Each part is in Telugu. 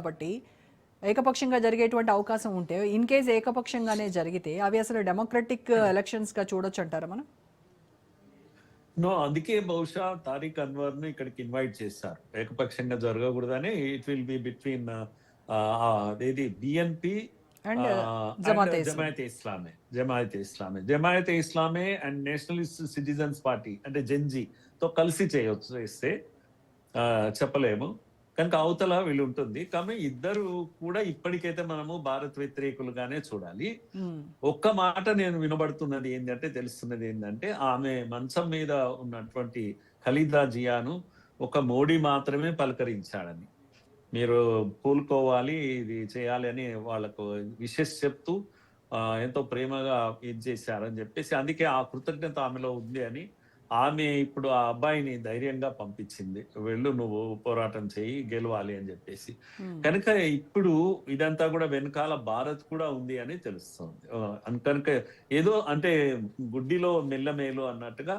కాబట్టి ఏకపక్షంగా జరిగేటువంటి అవకాశం ఉంటే ఇన్ కేస్ ఏకపక్షంగానే జరిగితే అవి అసలు డెమోక్రటిక్ ఎలక్షన్స్ గా చూడొచ్చు అంటారా మనం? నో, అందుకే బహుశా తారిక్ అన్వర్ ను ఇక్కడికి ఇన్వైట్ చేశారు. ఏకపక్షంగా జరగకూడదని. ఇట్ విల్ బి బిట్వీన్ ఏది BNP and and Jamaat Islami. Jamaat Islami and nationalist citizens party అంటే జెన్జీ తో కలిసి చేస్తే చెప్పలేము. కనుక అవతల వీళ్ళు ఉంటుంది. కానీ ఇద్దరు కూడా ఇప్పటికైతే మనము భారత్ వ్యతిరేకులుగానే చూడాలి. ఒక్క మాట నేను వినబడుతున్నది ఏంటంటే, తెలుస్తున్నది ఏంటంటే, ఆమె మంచం మీద ఉన్నటువంటి ఖలీదా జియాను ఒక మోడీ మాత్రమే పలకరించాడని, మీరు కూలుకోవాలి, ఇది చేయాలి అని వాళ్ళకు విషెస్ చెప్తూ ఎంతో ప్రేమగా ఇది చేశారని చెప్పేసి, అందుకే ఆ కృతజ్ఞత ఆమెలో ఉంది అని ఆమె ఇప్పుడు ఆ అబ్బాయిని ధైర్యంగా పంపించింది. వెళ్ళు, నువ్వు పోరాటం చేయి, గెలవాలి అని చెప్పేసి. కనుక ఇప్పుడు ఇదంతా కూడా వెనకాల భారత్ కూడా ఉంది అని తెలుస్తుంది. కనుక ఏదో అంటే గుడ్డిలో మెల్లమేలు అన్నట్టుగా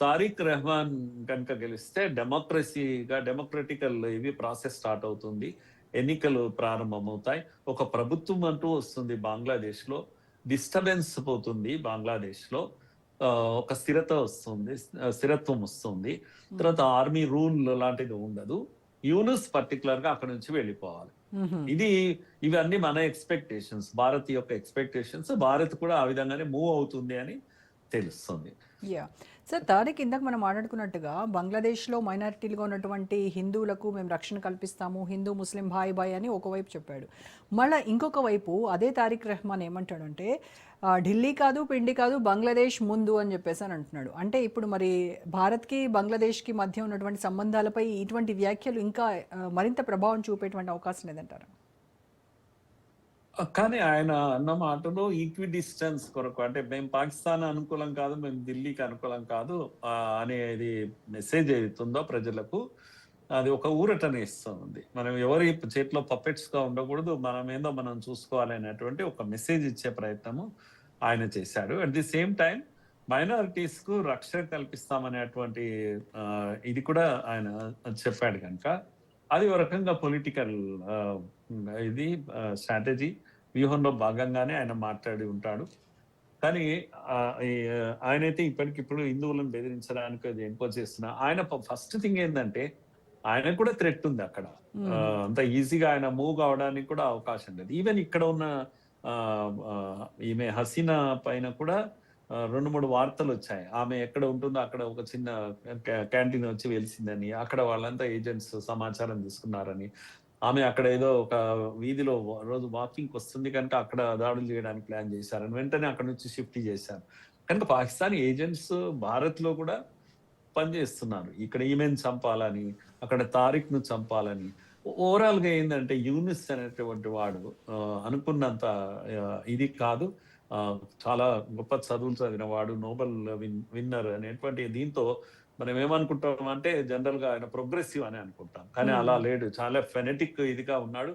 తారిక్ రెహమాన్ కనుక గెలిస్తే డెమోక్రటికల్ ఇవి ప్రాసెస్ స్టార్ట్ అవుతుంది. ఎన్నికలు ప్రారంభమవుతాయి. ఒక ప్రభుత్వం అంటూ వస్తుంది బంగ్లాదేశ్ లో. డిస్టర్బెన్స్ పోతుంది బంగ్లాదేశ్ లో. ఒక స్థిరత్వం వస్తుంది. తర్వాత ఆర్మీ రూల్ లాంటిది ఉండదు. యూనుస్ పర్టికులర్ గా అక్కడ నుంచి వెళ్ళిపోవాలి. ఇవన్నీ మన ఎక్స్పెక్టేషన్స్, భారత్ యొక్క ఎక్స్పెక్టేషన్స్. భారత్ కూడా ఆ విధంగానే మూవ్ అవుతుంది అని తెలుస్తుంది. సార్, తారిక్ ఇందాక మనం మాట్లాడుకున్నట్టుగా బంగ్లాదేశ్లో మైనారిటీలుగా ఉన్నటువంటి హిందువులకు మేము రక్షణ కల్పిస్తాము, హిందూ ముస్లిం భాయ్ భాయ్ అని ఒకవైపు చెప్పాడు. మళ్ళీ ఇంకొక వైపు అదే తారిక్ రెహమాన్ ఏమంటాడంటే, ఢిల్లీ కాదు పిండి కాదు బంగ్లాదేశ్ ముందు అని చెప్పేసి అని అంటున్నాడు. అంటే ఇప్పుడు మరి భారత్కి బంగ్లాదేశ్కి మధ్య ఉన్నటువంటి సంబంధాలపై ఇటువంటి వ్యాఖ్యలు ఇంకా మరింత ప్రభావం చూపేటువంటి అవకాశం లేదంటారా? కానీ ఆయన అన్న మాటలో ఈక్వి డిస్టెన్స్ కొరకు, అంటే మేము పాకిస్తాన్ అనుకూలం కాదు, మేము ఢిల్లీకి అనుకూలం కాదు అనేది మెసేజ్ అవుతుందో ప్రజలకు, అది ఒక ఊరటన ఇస్తుంది. మనం ఎవరి చేతిలో పప్పెట్స్ గా ఉండకూడదు, మనమేందో మనం చూసుకోవాలి అనేటువంటి ఒక మెసేజ్ ఇచ్చే ప్రయత్నము ఆయన చేశాడు. At the same time minorities కు రక్షణ కల్పిస్తామనేటువంటి ఇది కూడా ఆయన చెప్పాడు. కనుక అది ఒక రకంగా పొలిటికల్ ఇది స్ట్రాటజీ వ్యూహంలో భాగంగానే ఆయన మాట్లాడి ఉంటాడు. కానీ ఆయనైతే ఇప్పటికిప్పుడు హిందువులను బెదిరించడానికి ఎంకో చేస్తున్నా. ఆయన ఫస్ట్ థింగ్ ఏంటంటే, ఆయనకు కూడా థ్రెట్ ఉంది అక్కడ. అంత ఈజీగా ఆయన మూవ్ కావడానికి కూడా అవకాశం లేదు. ఈవెన్ ఇక్కడ ఉన్న ఈమె హసీనా పైన కూడా 2-3 వార్తలు వచ్చాయి. ఆమె ఎక్కడ ఉంటుందో అక్కడ ఒక చిన్న క్యాంటీన్ వచ్చి వెలిసిందని, అక్కడ వాళ్ళంతా ఏజెంట్స్ సమాచారం తీసుకున్నారని, ఆమె అక్కడ ఏదో ఒక వీధిలో రోజు వాకింగ్ వస్తుంది కనుక అక్కడ దాడులు చేయడానికి ప్లాన్ చేశారని వెంటనే అక్కడ నుంచి షిఫ్ట్ చేశారు. కనుక పాకిస్తానీ ఏజెంట్స్ భారత్ లో కూడా పనిచేస్తున్నారు. ఇక్కడ ఈమెను చంపాలని, అక్కడ తారిక్ ను చంపాలని. ఓవరాల్ గా ఏంటంటే, యూనిస్ అనేటువంటి వాడు అనుకున్నంత ఇది కాదు. చాలా గొప్ప చదువులు చదివిన వాడు, నోబెల్ విన్నర్ అనేటువంటి దీంతో మనం ఏమనుకుంటాం అంటే, జనరల్ గా ఆయన ప్రోగ్రెసివ్ అని అనుకుంటాం. కానీ అలా లేడు, చాలా ఫెనెటిక్ ఇదిగా ఉన్నాడు.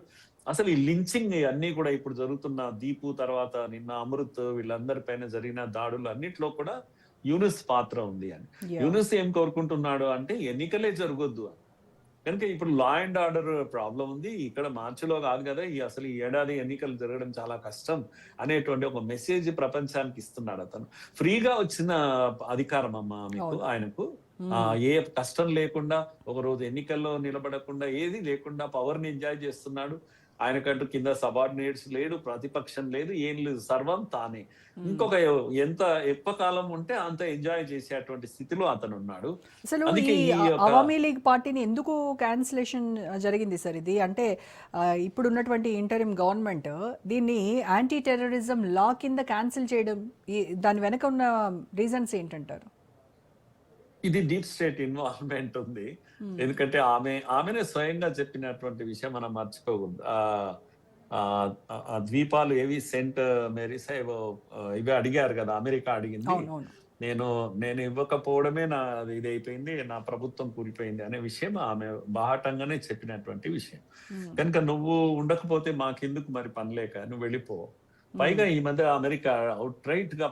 అసలు ఈ లించింగ్ అన్ని కూడా ఇప్పుడు జరుగుతున్న దీపు తర్వాత నిన్న అమృత్ వీళ్ళందరి పైన జరిగిన దాడులు అన్నిట్లో కూడా యూనుస్ పాత్ర ఉంది అని. యూనుస్ ఏం కోరుకుంటున్నాడు అంటే, ఎన్నికలే జరగొద్దు అని. కనుక ఇప్పుడు లా అండ్ ఆర్డర్ ప్రాబ్లం ఉంది ఇక్కడ, మార్చిలో కాదు కదా, అసలు ఈ ఏడాది ఎన్నికలు జరగడం చాలా కష్టం అనేటువంటి ఒక మెసేజ్ ప్రపంచానికి ఇస్తున్నాడు అతను. ఫ్రీగా వచ్చిన అధికారం అమ్మా మీకు, ఆయనకు ఏ కష్టం లేకుండా, ఒక రోజు ఎన్నికల్లో నిలబడకుండా, ఏది లేకుండా పవర్ ని ఎంజాయ్ చేస్తున్నాడు. ఆయనకంటూ కింద సబార్డినేట్స్ లేడు, ప్రతిపక్షం లేదు, ఏం లేదు, సర్వం తానే. ఇంకొక ఎంత ఎక్కువ కాలం ఉంటే అంత ఎంజాయ్ చేసేటువంటి స్థితిలో అతను ఉన్నాడు. అసలు అవామీ లీగ్ పార్టీని ఎందుకు క్యాన్సిలేషన్ జరిగింది సార్? ఇది అంటే ఇప్పుడు ఉన్నటువంటి ఇంటరిమ్ గవర్నమెంట్ దీన్ని యాంటీ టెర్రరిజం లా కింద క్యాన్సిల్ చేయడం, దాని వెనక ఉన్న రీజన్స్ ఏంటంటారు? ఇది డీప్ స్టేట్ ఇన్వాల్వ్మెంట్ ఉంది. ఎందుకంటే ఆమెనే స్వయంగా చెప్పినటువంటి విషయం మనం మర్చిపోకూడదు. ఆ ద్వీపాలు ఏవి, సెంట్ మేరీస్ ఏవో ఇవి అడిగారు కదా, అమెరికా అడిగింది. నేను ఇవ్వకపోవడమే నా ఇది అయిపోయింది, నా ప్రభుత్వం కూలిపోయింది అనే విషయం ఆమె బాహటంగానే చెప్పినటువంటి విషయం. కనుక నువ్వు ఉండకపోతే మాకెందుకు మరి పనిలేక, నువ్వు వెళ్ళిపో. పైగా ఈ మధ్య అమెరికా అవుట్ రైట్ గా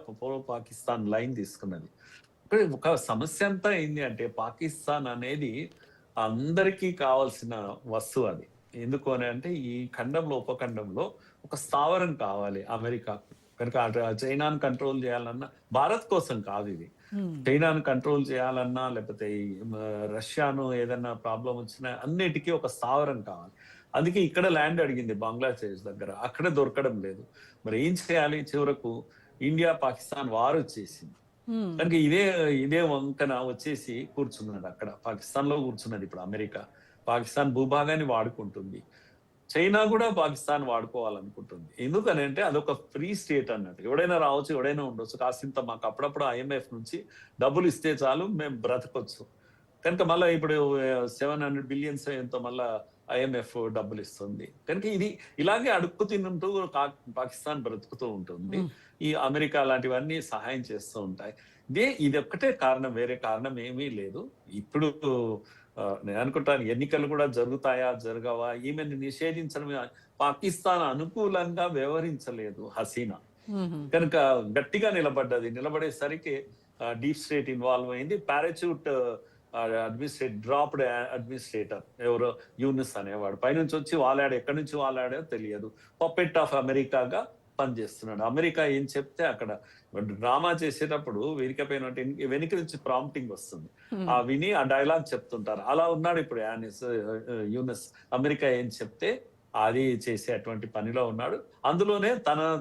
పాకిస్తాన్ లైన్ తీసుకున్నది. ఒక సమస్య అంతా ఏంటి అంటే, పాకిస్తాన్ అనేది అందరికీ కావాల్సిన వస్తువు అది. ఎందుకు అని అంటే ఈ ఖండంలో ఉపఖండంలో ఒక స్థావరం కావాలి అమెరికాకు. కనుక అటు చైనాను కంట్రోల్ చేయాలన్నా భారత్ కోసం కాదు ఇది. చైనాను కంట్రోల్ చేయాలన్నా లేకపోతే ఈ రష్యాను ఏదైనా ప్రాబ్లం వచ్చినా అన్నిటికీ ఒక స్థావరం కావాలి. అందుకే ఇక్కడ ల్యాండ్ అడిగింది బంగ్లాదేశ్ దగ్గర, అక్కడ దొరకడం లేదు. మరి ఏం చేయాలి? చివరకు ఇండియా పాకిస్తాన్ వార్ వచ్చేసింది. కనుక ఇదే వంకన వచ్చేసి కూర్చున్నాడు అక్కడ. పాకిస్తాన్ లో కూర్చున్నది ఇప్పుడు అమెరికా. పాకిస్తాన్ భూభాగాన్ని వాడుకుంటుంది. చైనా కూడా పాకిస్తాన్ వాడుకోవాలనుకుంటుంది. ఎందుకని అంటే అదొక ఫ్రీ స్టేట్ అన్నట్టు. ఎవడైనా రావచ్చు, ఎవడైనా ఉండొచ్చు. కాసింత మాకు అప్పుడప్పుడు IMF నుంచి డబ్బులు ఇస్తే చాలు, మేము బ్రతకొచ్చు. కనుక మళ్ళీ ఇప్పుడు 700 బిలియన్స్ ఎంతో మళ్ళా IMF డబ్బులు ఇస్తుంది. కనుక ఇది ఇలాగే అడుక్కు తింటూ పాకిస్తాన్ బ్రతుకుతూ ఉంటుంది. ఈ అమెరికా లాంటివన్నీ సహాయం చేస్తూ ఉంటాయి. ఇది ఒక్కటే కారణం, వేరే కారణం ఏమీ లేదు. ఇప్పుడు నేను అనుకుంటాను ఎన్నికలు కూడా జరుగుతాయా జరగవా, ఈమెను నిషేధించడం పాకిస్తాన్ అనుకూలంగా వ్యవహరించలేదు హసీనా. కనుక గట్టిగా నిలబడేసరికి డీప్ స్టేట్ ఇన్వాల్వ్ అయింది. పారాచూట్ డ్రాప్డ్ అడ్మినిస్ట్రేటర్ ఎవరో యూనిస్ అనేవాడు పైనుంచి వచ్చి వాలాడు. ఎక్కడి నుంచి వాలాడో తెలియదు. పప్పెట్ ఆఫ్ అమెరికాగా పనిచేస్తున్నాడు. అమెరికా ఏం చెప్తే అక్కడ డ్రామా చేసేటప్పుడు వెనుకపోయిన వెనుక నుంచి ప్రాంప్టింగ్ వస్తుంది. ఆ విని ఆ డైలాగ్ చెప్తుంటారు. అలా ఉన్నాడు ఇప్పుడు యూనిస్. అమెరికా ఏం చెప్తే అది చేసేటువంటి పనిలో ఉన్నాడు. అందులోనే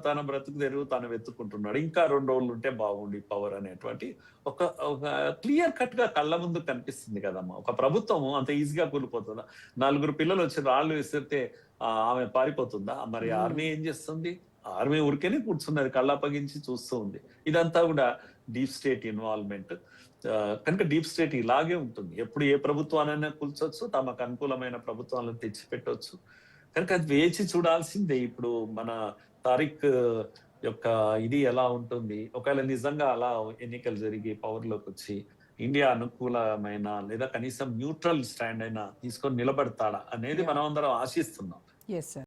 తన బ్రతుకు తెరువు తను వెతుక్కుంటున్నాడు. ఇంకా 2 రోజులు ఉంటే బాగుండి పవర్ అనేటువంటి ఒక క్లియర్ కట్ గా కళ్ళ ముందు కనిపిస్తుంది కదమ్మా. ఒక ప్రభుత్వం అంత ఈజీగా కూలిపోతుందా? 4 పిల్లలు వచ్చి రాళ్ళు విసిరితే ఆమె పారిపోతుందా? మరి ఆర్మీ ఏం చేస్తుంది? ఆర్మీ ఊరికేనే కూర్చున్నది, కళ్ళప్పగించి చూస్తూ ఉంది. ఇదంతా కూడా డీప్ స్టేట్ ఇన్వాల్వ్మెంట్. కనుక డీప్ స్టేట్ ఇలాగే ఉంటుంది. ఎప్పుడు ఏ ప్రభుత్వానైనా కూల్చొచ్చు, తమకు అనుకూలమైన ప్రభుత్వాలను తెచ్చిపెట్టవచ్చు. కనుక అది వేచి చూడాల్సిందే. ఇప్పుడు మన తారిక్ యొక్క ఇది ఎలా ఉంటుంది, ఒకవేళ నిజంగా అలా ఎన్నికలు జరిగి పవర్ లోకి వచ్చి ఇండియా అనుకూలమైన లేదా కనీసం న్యూట్రల్ స్టాండ్ అయినా తీసుకొని నిలబడతాడా అనేది మనం అందరం ఆశిస్తున్నాం. Yes sir.